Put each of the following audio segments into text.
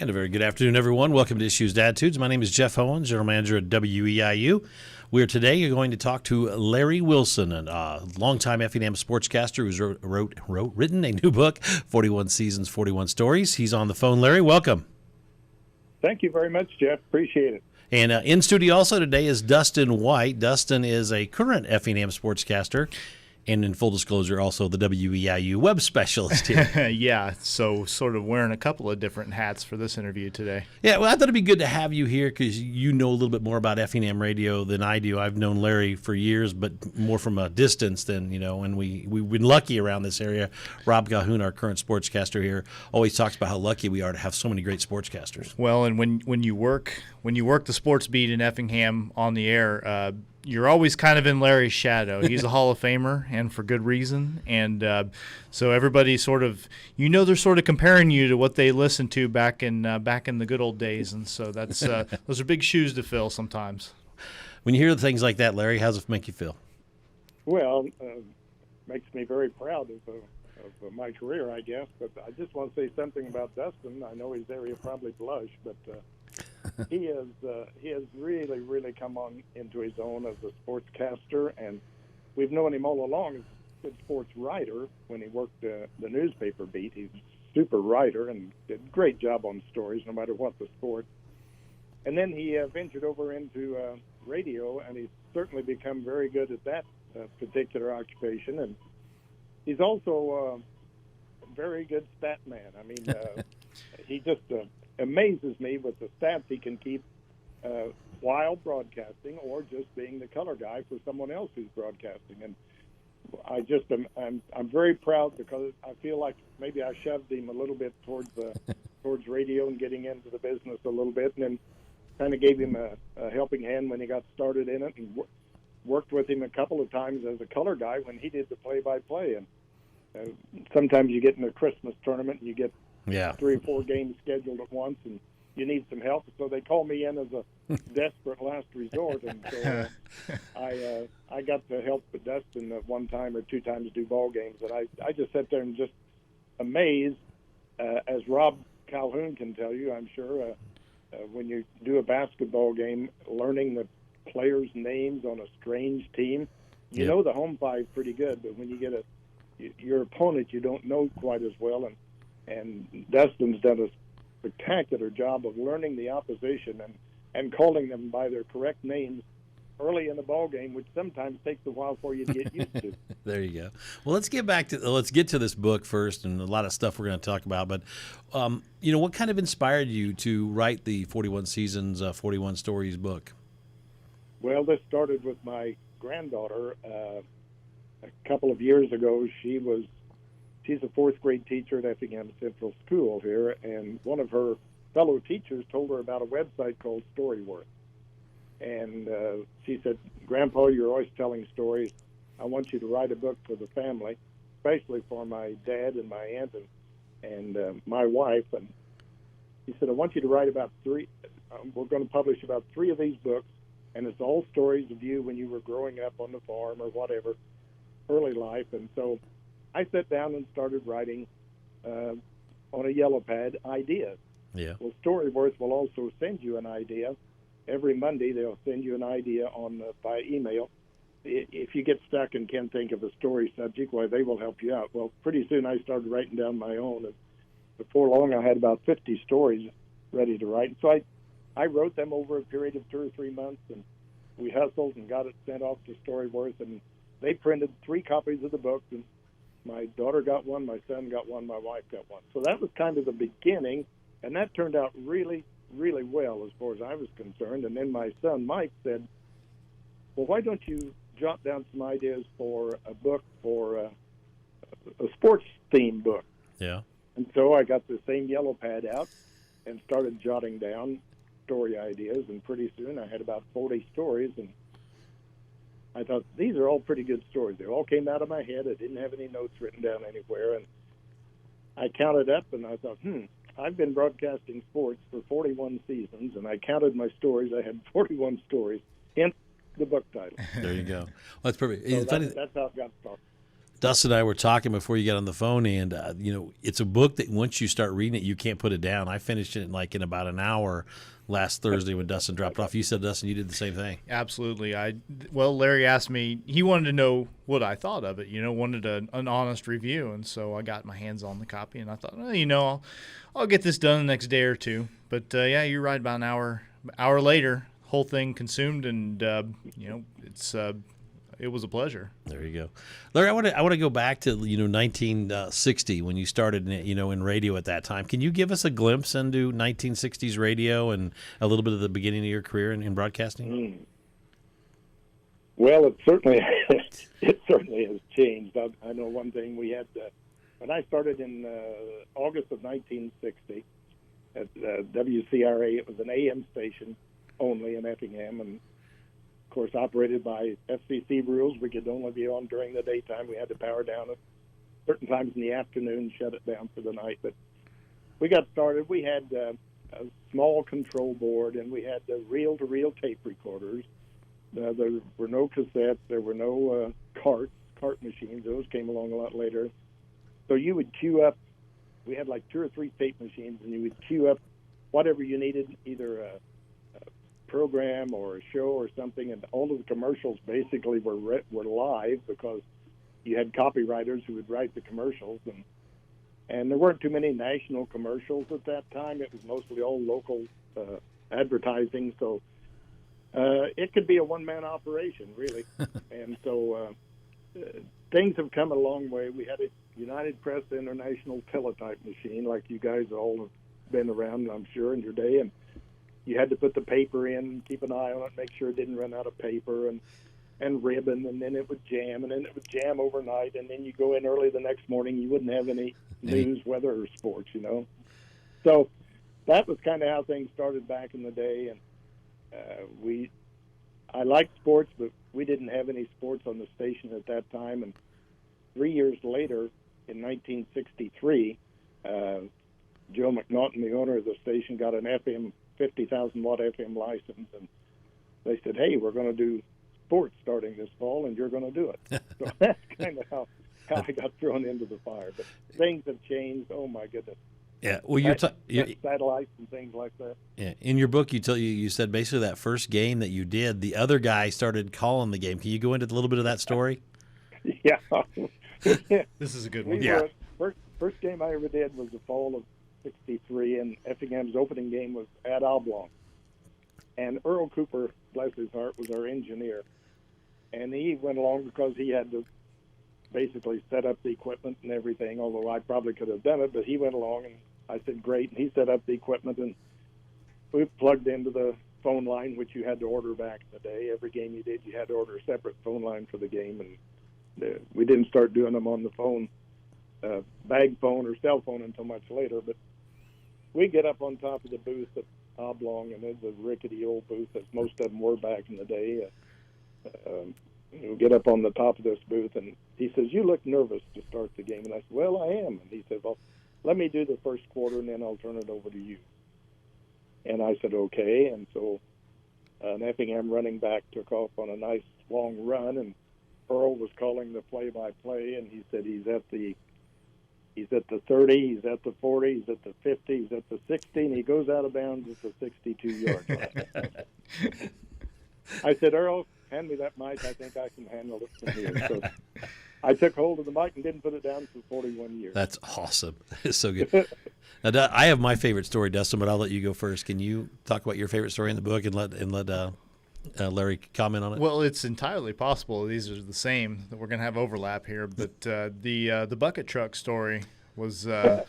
And a very good afternoon, everyone. Welcome to Issues to Attitudes. My name is Jeff Owens, General Manager at WEIU. We're today going to talk to Larry Willson, a longtime Effingham sportscaster who's written a new book, 41 Seasons, 41 Stories. He's on the phone. Larry, welcome. Thank you very much, Jeff. Appreciate it. And in studio also today is Dustin White. Dustin is a current Effingham sportscaster, and in full disclosure, also the WEIU web specialist here. Yeah, so sort of wearing a couple of different hats for this interview today. Yeah, well, I thought it'd be good to have you here because you know a little bit more about Effingham radio than I do. I've known Larry for years, but more from a distance than, and we've been lucky around this area. Rob Calhoun, our current sportscaster here, always talks about how lucky we are to have so many great sportscasters. Well, and when you work the sports beat in Effingham on the air, you're always kind of in Larry's shadow. He's a Hall of Famer, and for good reason. And so everybody sort of, they're sort of comparing you to what they listened to back in the good old days. And so that's those are big shoes to fill sometimes. When you hear things like that, Larry, how does it make you feel? Well, makes me very proud of my career, I guess. But I just want to say something about Dustin. I know he's there; he'll probably blush, but he has really, really come on into his own as a sportscaster, and we've known him all along as a good sports writer. When he worked the newspaper beat, he's a super writer and did a great job on stories, no matter what the sport. And then he ventured over into radio, and he's certainly become very good at that particular occupation. And he's also a very good stat man. I mean, he just amazes me with the stats he can keep while broadcasting or just being the color guy for someone else who's broadcasting. And I just I'm very proud because I feel like maybe I shoved him a little bit towards radio and getting into the business a little bit, and then kind of gave him a helping hand when he got started in it, and worked with him a couple of times as a color guy when he did the play-by-play. And sometimes you get in a Christmas tournament and you get 3 or 4 games scheduled at once, and you need some help. So they call me in as a desperate last resort, and so I got to help Dustin one time or 2 times do ball games, and I just sat there and just amazed, as Rob Calhoun can tell you, I'm sure, when you do a basketball game, learning the players' names on a strange team, you know the home five pretty good, but when you get your opponent you don't know quite as well, and Dustin's done a spectacular job of learning the opposition and calling them by their correct names early in the ball game, which sometimes takes a while for you to get used to. There you go. Well, let's get to this book first, and a lot of stuff we're going to talk about. But what kind of inspired you to write the 41 Seasons, 41 Stories book? Well, this started with my granddaughter. A couple of years ago, she's a 4th grade teacher at Effingham Central School here, and one of her fellow teachers told her about a website called Storyworth. And she said, "Grandpa, you're always telling stories. I want you to write a book for the family, especially for my dad and my aunt and my wife." And he said, "I want you to write about 3. We're going to publish about 3 of these books, and it's all stories of you when you were growing up on the farm or whatever, early life." And so I sat down and started writing on a yellow pad ideas. Yeah. Well, Storyworth will also send you an idea. Every Monday they'll send you an idea by email. If you get stuck and can't think of a story subject, well, they will help you out. Well, pretty soon I started writing down my own, and before long I had about 50 stories ready to write. So I wrote them over a period of 2 or 3 months, and we hustled and got it sent off to Storyworth, and they printed 3 copies of the book, and my daughter got one, my son got one, my wife got one. So that was kind of the beginning, and that turned out really, really well as far as I was concerned. And then my son, Mike, said, "Well, why don't you jot down some ideas for a book, for a sports theme book?" Yeah. And so I got the same yellow pad out and started jotting down story ideas, and pretty soon I had about 40 stories, and I thought, these are all pretty good stories. They all came out of my head. I didn't have any notes written down anywhere, and I counted up, and I thought, I've been broadcasting sports for 41 seasons, and I counted my stories. I had 41 stories, hence the book title. There you go. Well, that's perfect. So that's how it got started. Dustin and I were talking before you got on the phone, and it's a book that once you start reading it, you can't put it down. I finished it in about an hour last Thursday when Dustin dropped it off. You said, Dustin, you did the same thing. Absolutely. Larry asked me, he wanted to know what I thought of it, wanted an honest review. And so I got my hands on the copy, and I thought, I'll get this done the next day or two. But yeah, you're right, about an hour later, whole thing consumed, and it was a pleasure. There you go, Larry. I want to go back to 1960 when you started in radio at that time. Can you give us a glimpse into 1960s radio and a little bit of the beginning of your career in broadcasting? Well, it certainly has changed. I know one thing. We had when I started in August of 1960 at WCRA. It was an AM station only in Effingham, and of course, operated by FCC rules. We could only be on during the daytime. We had to power down at certain times in the afternoon, shut it down for the night. But we got started. We had a small control board, and we had reel-to-reel tape recorders. There were no cassettes. There were no cart machines. Those came along a lot later. So you would queue up. We had like 2 or 3 tape machines, and you would queue up whatever you needed, either a program or a show or something, and all of the commercials basically were live because you had copywriters who would write the commercials, and there weren't too many national commercials at that time. It was mostly all local advertising, so it could be a one-man operation, really. And so things have come a long way. We had a United Press International teletype machine, like you guys all have been around, I'm sure, in your day, and you had to put the paper in, keep an eye on it, make sure it didn't run out of paper and ribbon, and then it would jam, and then it would jam overnight, and then you go in early the next morning, you wouldn't have any news, weather, or sports, So that was kind of how things started back in the day, and I liked sports, but we didn't have any sports on the station at that time, and 3 years later, in 1963, Joe McNaughton, the owner of the station, got an 50,000-watt FM license, and they said, hey, we're going to do sports starting this fall, and you're going to do it. So that's kind of how I got thrown into the fire. But things have changed. Oh, my goodness. Yeah, well, you're satellites and things like that. Yeah, in your book, you said basically that first game that you did, the other guy started calling the game. Can you go into a little bit of that story? Yeah. This is a good one. Yeah. First game I ever did was the fall of 63, and Effingham's opening game was at Oblong. And Earl Cooper, bless his heart, was our engineer. And he went along because he had to basically set up the equipment and everything, although I probably could have done it, but he went along, and I said, great, and he set up the equipment, and we plugged into the phone line, which you had to order back in the day. Every game you did, you had to order a separate phone line for the game, and we didn't start doing them on the phone, bag phone or cell phone until much later, but we get up on top of the booth at Oblong, and it's a rickety old booth, as most of them were back in the day. We get up on the top of this booth, and he says, you look nervous to start the game. And I said, well, I am. And he said, well, let me do the first quarter, and then I'll turn it over to you. And I said, okay. And so an Effingham running back took off on a nice long run, and Earl was calling the play-by-play, and he said he's at the 30, he's at the 40, he's at the 50, he's at the 60, and he goes out of bounds at the 62-yard line. I said, Earl, hand me that mic. I think I can handle it from here. So I took hold of the mic and didn't put it down for 41 years. That's awesome. It's so good. Now, I have my favorite story, Dustin, but I'll let you go first. Can you talk about your favorite story in the book and let Larry comment on it? Well, it's entirely possible these are the same, that we're going to have overlap here, but the bucket truck story was the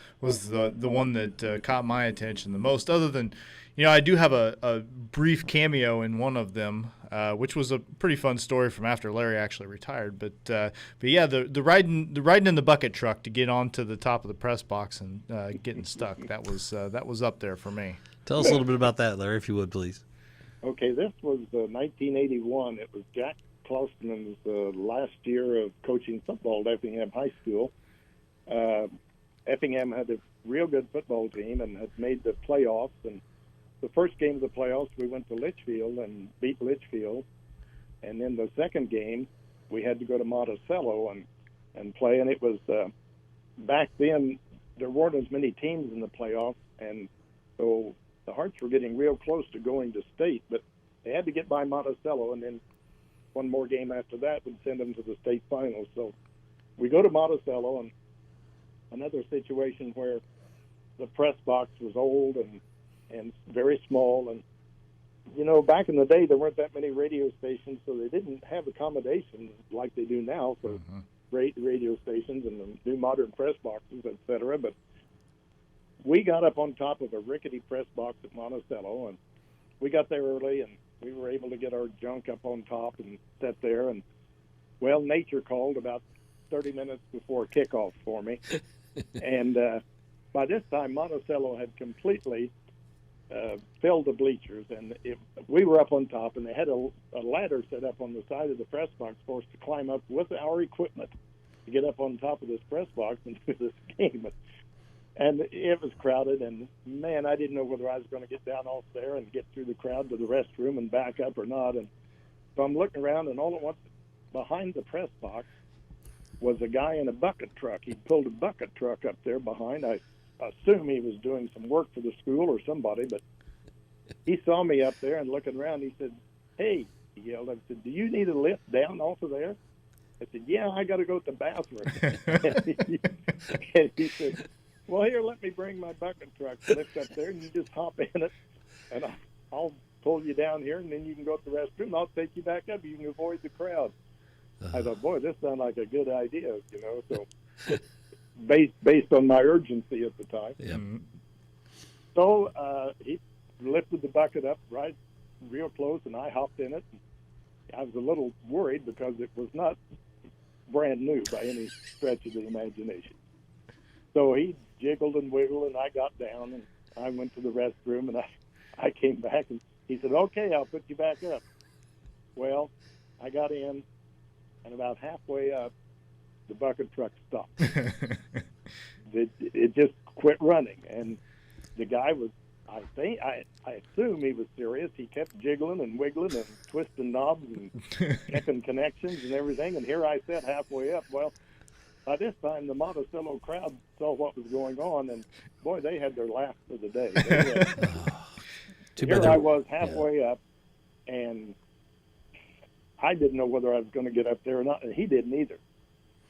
one that caught my attention the most, other than, I do have a brief cameo in one of them, which was a pretty fun story from after Larry actually retired. But yeah, the riding in the bucket truck to get onto the top of the press box and getting stuck, that was up there for me. Tell us a little bit about that, Larry, if you would, please. Okay, this was 1981. It was Jack Klosterman's last year of coaching football at Effingham High School. Effingham had a real good football team and had made the playoffs. And the first game of the playoffs, we went to Litchfield and beat Litchfield. And then the second game, we had to go to Monticello. And and play. And it was back then there weren't as many teams in the playoffs, and so the Hearts were getting real close to going to state, but they had to get by Monticello, and then one more game after that would send them to the state finals. So we go to Monticello, and another situation where the press box was old and very small. And, you know, back in the day, there weren't that many radio stations, so they didn't have accommodations like they do now for radio stations and the new modern press boxes, et cetera. But we got up on top of a rickety press box at Monticello, and we got there early, and we were able to get our junk up on top and sit there. And, well, nature called about 30 minutes before kickoff for me. And by this time, Monticello had completely filled the bleachers, and we were up on top, and they had a ladder set up on the side of the press box for us to climb up with our equipment to get up on top of this press box and do this game. And it was crowded, and, man, I didn't know whether I was going to get down off there and get through the crowd to the restroom and back up or not. And so I'm looking around, and all at once, behind the press box was a guy in a bucket truck. He pulled a bucket truck up there behind. I assume he was doing some work for the school or somebody, but he saw me up there and looking around. He said, "Hey," he yelled. I said, "Do you need a lift down off of there?" I said, "Yeah, I got to go to the bathroom." And he said, "Well, here, let me bring my bucket truck lift up there, and you just hop in it, and I'll pull you down here, and then you can go to the restroom, and I'll take you back up. You can avoid the crowd." I thought, boy, this sounded like a good idea, you know. So based on my urgency at the time. Yep. So he lifted the bucket up right real close, and I hopped in it. I was a little worried because it was not brand new by any stretch of the imagination. So he jiggled and wiggled, and I got down, and I went to the restroom, and I came back, and he said, "Okay, I'll put you back up." Well, I got in, and about halfway up, the bucket truck stopped. It just quit running, and the guy was, I assume he was serious. He kept jiggling and wiggling and twisting knobs and checking connections and everything, and here I sat halfway up. Well, by this time, the Monticello crowd saw what was going on, and, boy, they had their laugh for the day. Here I was halfway up, and I didn't know whether I was going to get up there or not, and he didn't either.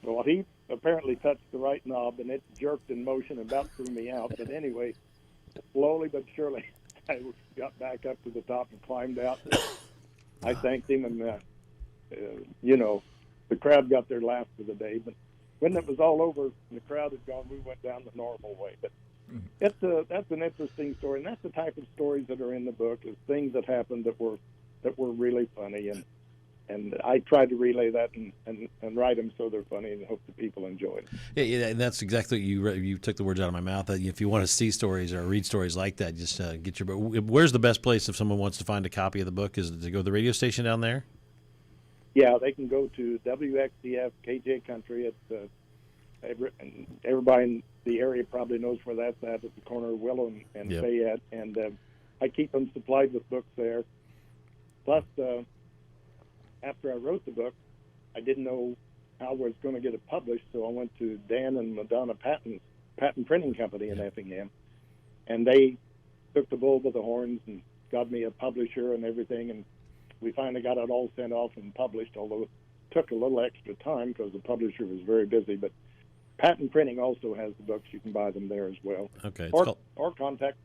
Well, he apparently touched the right knob, and it jerked in motion and about threw me out. But anyway, slowly but surely, I got back up to the top and climbed out. I thanked him, and, you know, the crowd got their laugh for the day. But when it was all over and the crowd had gone, we went down the normal way. But that's an interesting story, and that's the type of stories that are in the book, is things that happened that were really funny. And I tried to relay that and write them so they're funny and hope that people enjoy it. Yeah, and that's exactly what you took the words out of my mouth. If you want to see stories or read stories like that, just get your book. Where's the best place if someone wants to find a copy of the book? Is it to go to the radio station down there? Yeah, they can go to WXDF KJ Country. And everybody in the area probably knows where that's at the corner of Willow and Yep. Fayette. And I keep them supplied with books there. Plus, after I wrote the book, I didn't know how I was going to get it published, so I went to Dan and Madonna Patent Printing Company in Effingham, and they took the bull by the horns and got me a publisher and everything, and we finally got it all sent off and published, although it took a little extra time because the publisher was very busy. But Patent Printing also has the books. You can buy them there as well. Okay. Or contact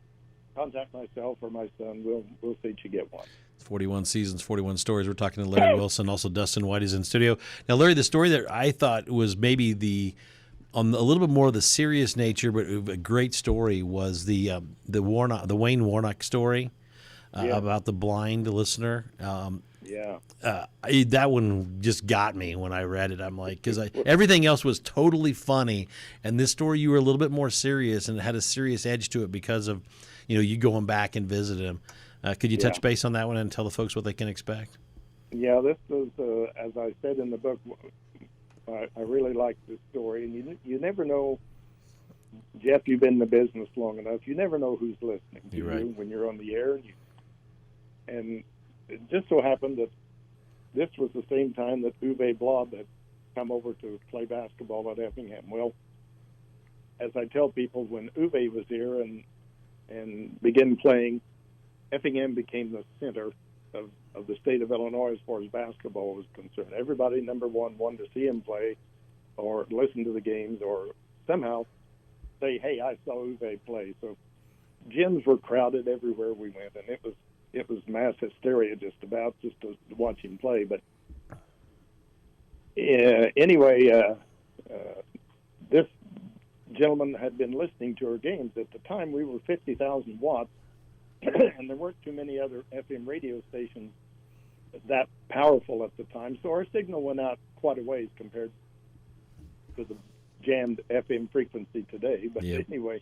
myself or my son. We'll see you get one. 41 seasons, 41 stories. We're talking to Larry Willson. Also, Dustin White is in studio. Now, Larry, the story that I thought was maybe on a little bit more of the serious nature, but a great story, was the Wayne Warnock story about the blind listener. That one just got me when I read it. I'm like, because everything else was totally funny, and this story you were a little bit more serious, and it had a serious edge to it because of, you going back and visit him. Could you touch base on that one and tell the folks what they can expect? Yeah, this was, as I said in the book, I really like this story. And you never know, Jeff, you've been in the business long enough. You never know who's listening to you when you're on the air. And it just so happened that this was the same time that Uwe Blab come over to play basketball at Effingham. Well, as I tell people, when Uwe was here and began playing, Effingham became the center of the state of Illinois as far as basketball was concerned. Everybody, number one, wanted to see him play or listen to the games or somehow say, hey, I saw Uwe play. So gyms were crowded everywhere we went, and it was mass hysteria just to watch him play. But anyway, this gentleman had been listening to our games. At the time, we were 50,000 watts, and there weren't too many other FM radio stations that powerful at the time. So our signal went out quite a ways compared to the jammed FM frequency today. But yep. anyway,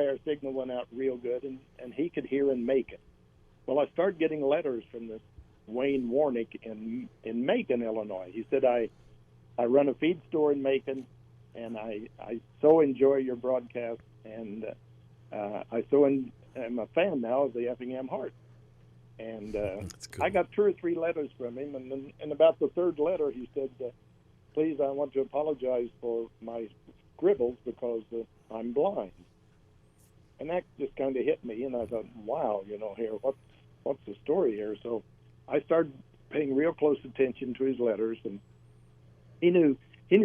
our signal went out real good, and he could hear in Macon. Well, I started getting letters from this Wayne Warnick in Macon, Illinois. He said, I run a feed store in Macon, and I so enjoy your broadcast, and I so am a fan now of the Effingham Heart. And I got 2 or 3 letters from him, and then in about the 3rd letter, he said, please, I want to apologize for my scribbles because I'm blind. And that just kind of hit me, and I thought, wow, here, what's the story here? So I started paying real close attention to his letters, and he knew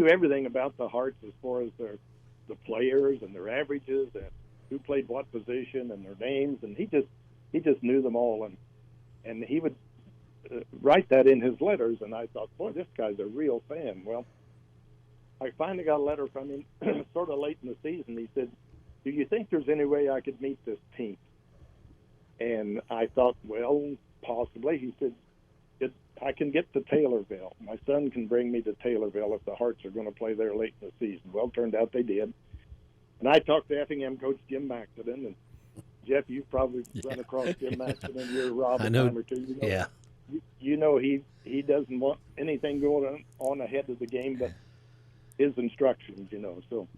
everything about the Hearts as far as the players and their averages and who played what position and their names, and he just knew them all, and he would write that in his letters, and I thought, boy, this guy's a real fan. Well, I finally got a letter from him sort of late in the season. He said, do you think there's any way I could meet this team? And I thought, well, possibly. He said, I can get to Taylorville. My son can bring me to Taylorville if the Hearts are going to play there late in the season. Well, turned out they did. And I talked to Effingham coach Jim Maxton, and Jeff, you've probably run across Jim Maxton, you're Rob a time or two. Yeah. He doesn't want anything going on ahead of the game but his instructions, So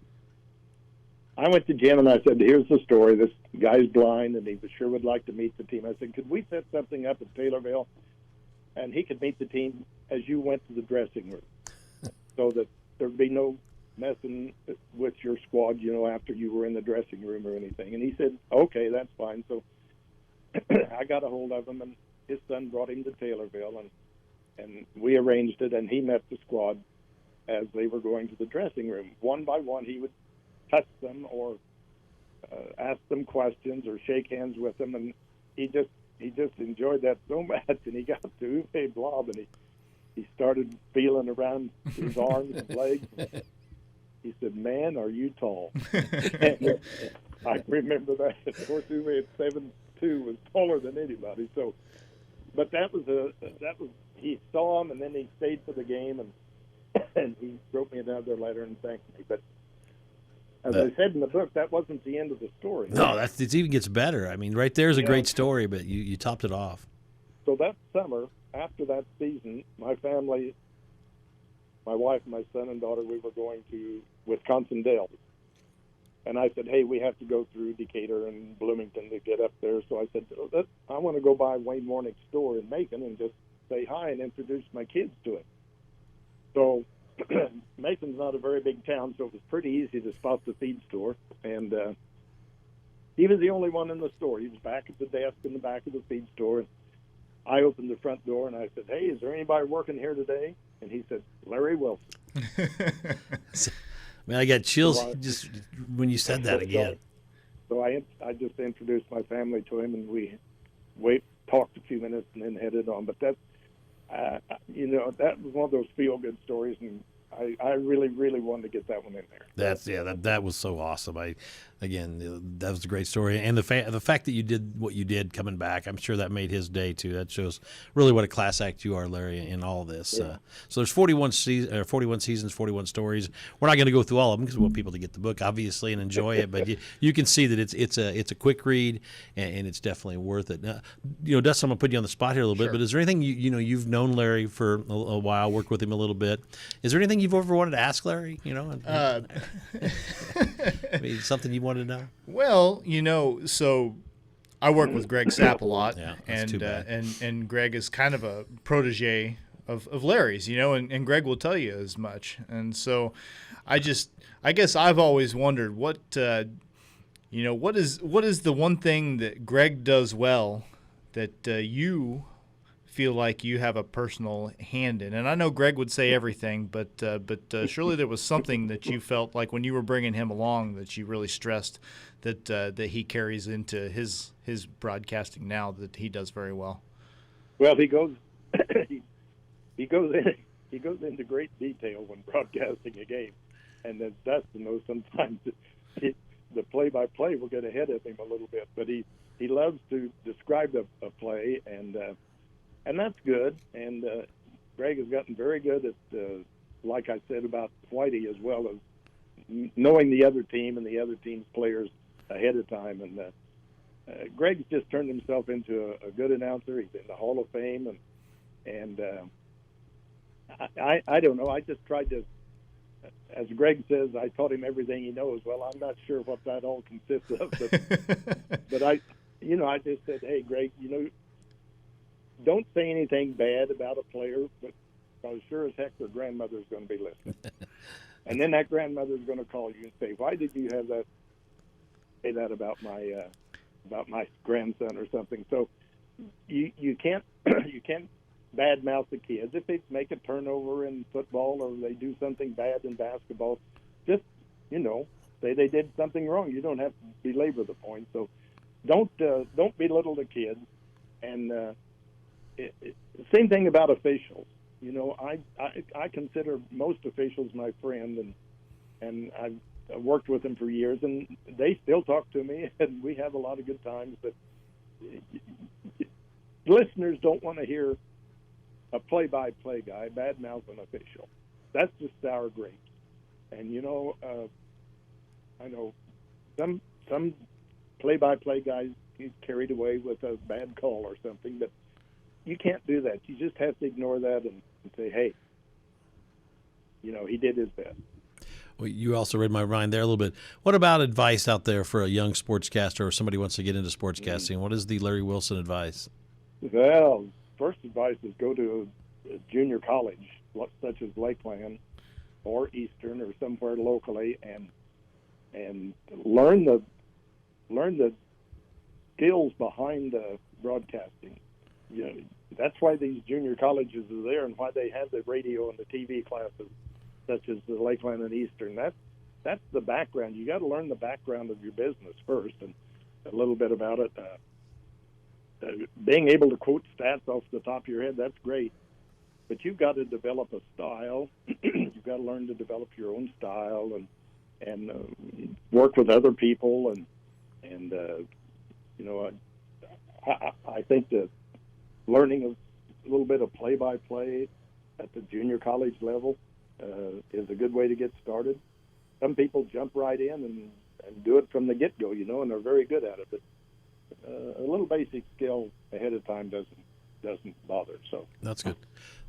I went to Jim and I said, here's the story. This guy's blind and he sure would like to meet the team. I said, could we set something up at Taylorville and he could meet the team as you went to the dressing room so that there'd be no messing with your squad, after you were in the dressing room or anything. And he said, okay, that's fine. So I got a hold of him, and his son brought him to Taylorville, and we arranged it, and he met the squad as they were going to the dressing room. One by one, he would touch them or ask them questions or shake hands with them, and he just enjoyed that so much. And he got to Uwe Blob, and he started feeling around his arms and legs. He said, man, are you tall? And I remember that. Of course, Uwe at 7'2" was taller than anybody. So, but that was he saw him, and then he stayed for the game, and he wrote me another letter and thanked me. But as I said in the book, that wasn't the end of the story. No, it even gets better. I mean, right there's a great story, but you topped it off. So that summer, after that season, my family, my wife, my son and daughter, we were going to Wisconsin Dells. And I said, hey, we have to go through Decatur and Bloomington to get up there. So I said, I want to go by Wayne Warnick's store in Macon and just say hi and introduce my kids to it. So Macon's not a very big town, so it was pretty easy to spot the feed store. And he was the only one in the store. He was back at the desk in the back of the feed store. And I opened the front door, and I said, hey, is there anybody working here today? And he said, Larry Willson. Man, I got chills just when you said that again. So I just introduced my family to him, and we talked a few minutes and then headed on. But that, that was one of those feel-good stories, and I really, really wanted to get that one in there. That was so awesome. That was a great story, and the fact that you did what you did coming back, I'm sure that made his day too. That shows really what a class act you are, Larry, in all this. Yeah. So there's 41 seasons, 41 stories. We're not going to go through all of them because we want people to get the book, obviously, and enjoy it. But you can see that it's a quick read, and it's definitely worth it. Now, Dustin, I'm going to put you on the spot here a little bit. But is there anything you've known Larry for a while, worked with him a little bit? Is there anything you've ever wanted to ask Larry? Something you wanted to know? Well, so I work with Greg Sapp a lot, yeah, and Greg is kind of a protege of Larry's, and Greg will tell you as much. And so I guess I've always wondered what is the one thing that Greg does well that you feel like you have a personal hand in? And I know Greg would say everything, but surely there was something that you felt like when you were bringing him along that you really stressed that he carries into his broadcasting now that he does very well. Well, he goes he goes into great detail when broadcasting a game, and as Dustin knows, sometimes the play-by-play will get ahead of him a little bit, but he loves to describe a play, and that's good. And Greg has gotten very good at, like I said about Whitey, as well as knowing the other team and the other team's players ahead of time. And Greg's just turned himself into a good announcer. He's in the Hall of Fame, and I don't know. I just tried to, as Greg says, I taught him everything he knows. Well, I'm not sure what that all consists of, but I just said, hey, Greg, don't say anything bad about a player, but sure as heck their grandmother's going to be listening. And then that grandmother's going to call you and say, why did you say that about my grandson or something? So you can't badmouth the kids. If they make a turnover in football or they do something bad in basketball, just say they did something wrong. You don't have to belabor the point. So don't belittle the kids. And same thing about officials. I consider most officials my friend, and I've worked with them for years, and they still talk to me, and we have a lot of good times. But listeners don't want to hear a play-by-play guy badmouth an official. That's just sour grapes. And I know some play-by-play guys get carried away with a bad call or something, but you can't do that. You just have to ignore that and say, hey, he did his best. Well, you also read my mind there a little bit. What about advice out there for a young sportscaster or somebody who wants to get into sportscasting? What is the Larry Willson advice? Well, first advice is go to a junior college, such as Lakeland or Eastern or somewhere locally, and learn the skills behind broadcasting. That's why these junior colleges are there, and why they have the radio and the TV classes, such as the Lakeland and Eastern. That's the background. You got to learn the background of your business first, and a little bit about it. Being able to quote stats off the top of your head, that's great, but you've got to develop a style. You've got to learn to develop your own style and work with other people, and I think that learning a little bit of play-by-play at the junior college level is a good way to get started. Some people jump right in and do it from the get-go, and they're very good at it. But a little basic skill ahead of time doesn't bother. So that's good.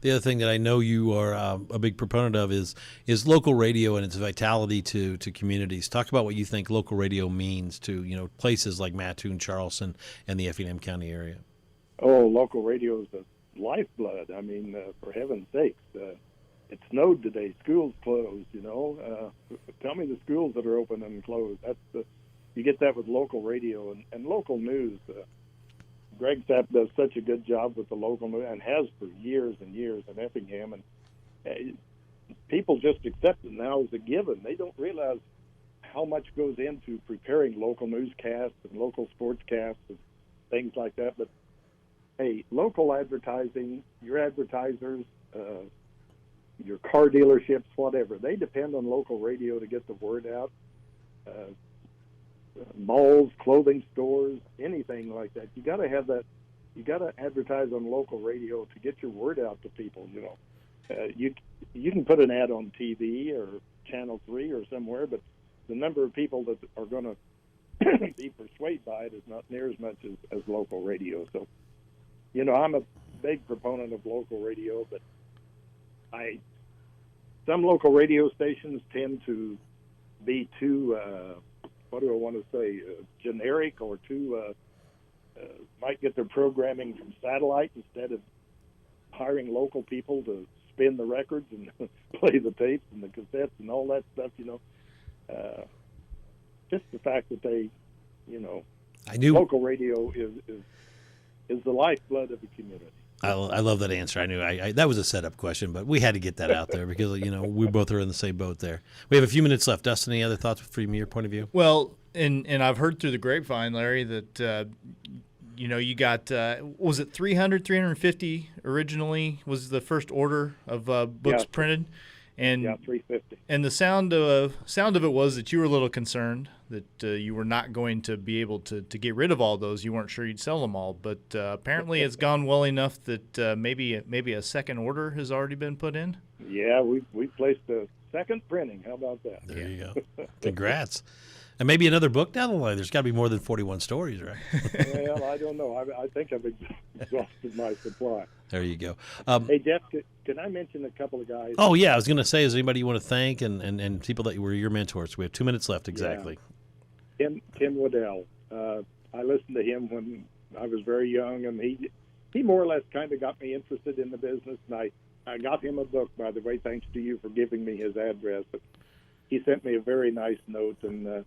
The other thing that I know you are a big proponent of is local radio and its vitality to communities. Talk about what you think local radio means to places like Mattoon, Charleston, and the Effingham County area. Oh, local radio is the lifeblood. I mean, for heaven's sakes, it snowed today. Schools closed. Tell me the schools that are open and closed. You get that with local radio and local news. Greg Sapp does such a good job with the local news and has for years and years in Effingham, and people just accept it now as a given. They don't realize how much goes into preparing local newscasts and local sportscasts and things like that. But hey, local advertising, your advertisers, your car dealerships, whatever, they depend on local radio to get the word out. Malls, clothing stores, anything like that. You got to have that. You got to advertise on local radio to get your word out to people. You can put an ad on TV or Channel 3 or somewhere, but the number of people that are going to be persuaded by it is not near as much as local radio. So, I'm a big proponent of local radio, but some local radio stations tend to be too, what do I want to say, generic, or too, might get their programming from satellite instead of hiring local people to spin the records and play the tapes and the cassettes and all that stuff, just the fact that they, I knew local radio is the lifeblood of the community. I love that answer. I knew that was a setup question, but we had to get that out there because we both are in the same boat there. We have a few minutes left. Dustin, any other thoughts from your point of view? Well, and I've heard through the grapevine, Larry, that you got was it 350 originally was the first order of books printed, and 350. And the sound of it was that you were a little concerned that you were not going to be able to get rid of all those. You weren't sure you'd sell them all, but apparently it's gone well enough that maybe a second order has already been put in. Yeah, we placed a second printing. How about that? There you go. Congrats. And maybe another book down the line. There's got to be more than 41 stories, right? Well, I don't know. I think I've exhausted my supply. There you go. Hey, Jeff, can I mention a couple of guys? Oh, yeah. I was going to say, is there anybody you want to thank and people that were your mentors? We have 2 minutes left, exactly. Yeah. Tim Waddell. I listened to him when I was very young, and he more or less kind of got me interested in the business. And I got him a book, by the way, thanks to you for giving me his address. But he sent me a very nice note, and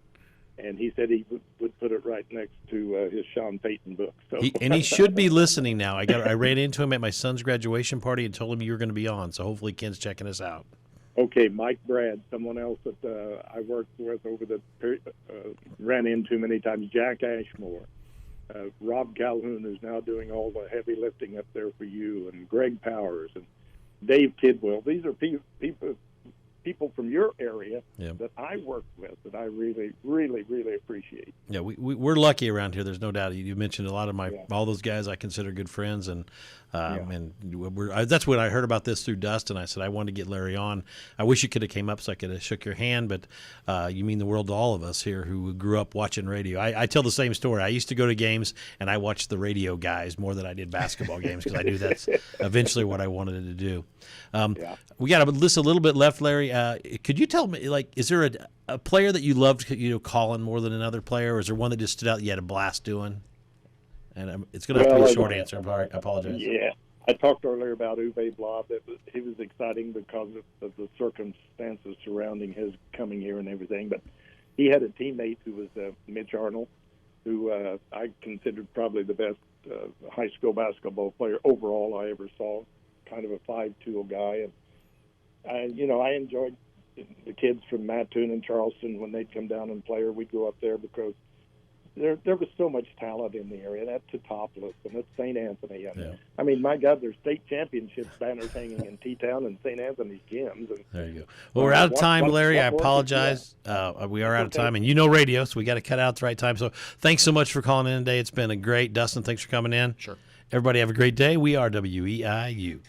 he said he would put it right next to his Sean Payton book. So he should be listening now. I ran into him at my son's graduation party and told him you were going to be on. So hopefully Ken's checking us out. Okay, Mike Brad, someone else that I worked with over the ran into many times. Jack Ashmore, Rob Calhoun, who's now doing all the heavy lifting up there for you, and Greg Powers and Dave Kidwell. These are people from your area that I work with that I really, really, really appreciate. Yeah, we're lucky around here. There's no doubt. You mentioned a lot of all those guys I consider good friends, and that's when I heard about this through Dustin. I said I wanted to get Larry on. I wish you could have came up so I could have shook your hand, but you mean the world to all of us here who grew up watching radio. I tell the same story. I used to go to games and I watched the radio guys more than I did basketball games because I knew that's eventually what I wanted to do. We got a list a little bit left, Larry. Could you tell me, is there a player that you loved, calling more than another player, or is there one that just stood out that you had a blast doing? And it's going to have to be a short answer. I apologize. Yeah. I talked earlier about Uwe Blob. He was exciting because of the circumstances surrounding his coming here and everything. But he had a teammate who was Mitch Arnold, who I considered probably the best high school basketball player overall I ever saw. Kind of a 5'2" guy. And, I enjoyed the kids from Mattoon and Charleston when they'd come down and play, or we'd go up there because there was so much talent in the area. That's Teutopolis and that's St. Anthony. I mean, my God, there's state championships banners hanging in T-Town and St. Anthony's gyms. And, there you go. Well, we're out of time, Larry. I apologize. We are out of time, and radio, so we got to cut out at the right time. So thanks so much for calling in today. It's been a great. Dustin, thanks for coming in. Sure. Everybody have a great day. We are WEIU.